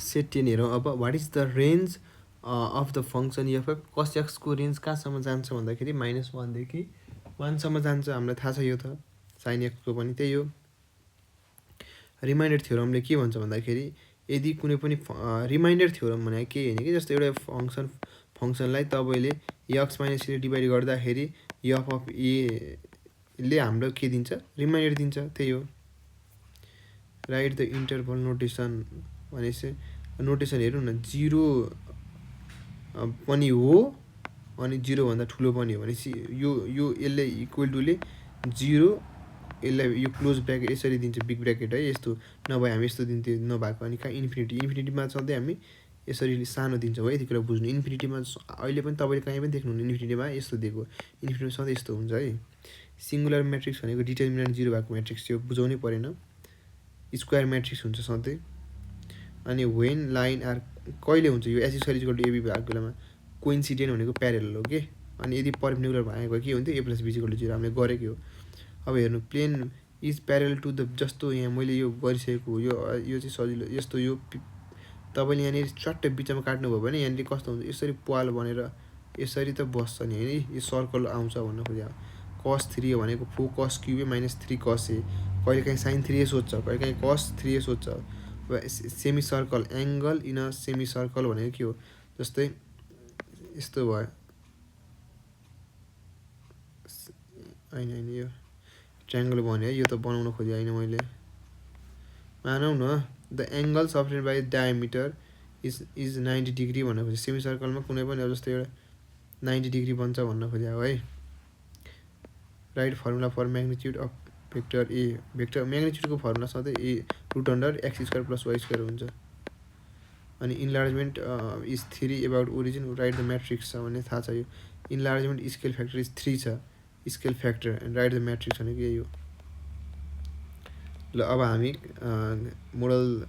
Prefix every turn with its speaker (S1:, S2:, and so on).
S1: set 10 हेरौँ अब what is the range of the function f f कस एक्सको रेन्ज कहाँसम्म जान्छ भन्दाखेरि -1 देखि 1 सम्म जान्छ हामीलाई थाहा छ यो त साइन एक्सको पनि त्यही हो रिमाइन्डर थ्योरमले के भन्छ भन्दाखेरि यदि कुनै पनि रिमाइन्डर थ्योरम भनेको केही होइन कि जस्तो एउटा फङ्सनलाई तपाईँले एक्स माइनस ले डिभाइड गर्दाखेरि एफ अफ एले हाम्रो के दिन्छ रिमाइन्डर दिन्छ त्यही हो राइट द इन्टरभल नोटेसन भनेपछि नोटेसन हेर्नु न 0 पनि हो अनि 0 भन्दा ठुलो पनि हो भनेपछि यो यसले इक्वल टुले 0 यसलाई यो क्लोज ब्र्याकेट यसरी दिन्छ बिग ब्र्याकेट है यस्तो नभए हामी यस्तो दिन्थ्यो नभएको अनि कहाँ इन्फिनिटीमा सधैँ हामी यसरी सानो दिन्छौँ है यति कुरा बुझ्नु इन्फिनिटीमा अहिले पनि तपाईँले कहीँ पनि देख्नुहुन्न इन्फिनिटीमा यस्तो दिएको इन्फिनिटीमा सधैँ यस्तो हुन्छ है सिङ्गुलर म्याट्रिक्स भनेको डिटर्मिनेन्ट 0 भएको म्याट्रिक्स यो बुझाउनै परेन स्क्वायर म्याट्रिक्स हुन्छ सधैँ अनि वेन लाइन आर कहिले हुन्छ यो s square equal to AB भएको बेलामा कोइन्सिडेन्ट भनेको प्यारेलल हो कि अनि यदि परपेन्डिकुलर भएको के हुन्थ्यो a plus b equal to 0 हामीले गरेकै हो अब हेर्नु plane is parallel to the जस्तो यहाँ मैले यो गरिसकेको हो यो चाहिँ सजिलो यस्तो यो तपाईँले यहाँनिर चट्ट बिचमा काट्नुभयो भने यहाँनिर कस्तो हुन्छ यसरी पाल बनेर यसरी त बस्छ नि होइन यो सर्कल आउँछ भन्न खोजेँ cos 3 भनेको 4 cos क्युब माइनस 3 cos ए कहिलेकाहीँ sin 3a सोध्छ कहिलेकाहीँ cos 3a सोध्छ semi circle angle in a semi circle भनेको के हो जस्तै यस्तो भयो होइन यो ट्रायङ्गल भन्यो यो त बनाउन खोजेँ होइन मैले मानौँ न the angle subtended by diameter is 90 degree भन्न खोजेँ सेमी सर्कलमा कुनै पनि अब जस्तै एउटा 90 डिग्री बन्छ भन्न खोजेँ है right formula for magnitude of vector a vector म्याग्निट्युडको फर्मुला सधैँ a root under x square plus y square हुन्छ अनि enlargement is 3 about origin right the matrix छ भने थाहा छ यो इन्लार्जमेन्ट स्केल फ्याक्टर इज 3 छ scale factor and right the matrix भनेको यही हो ल अब हामी मोडल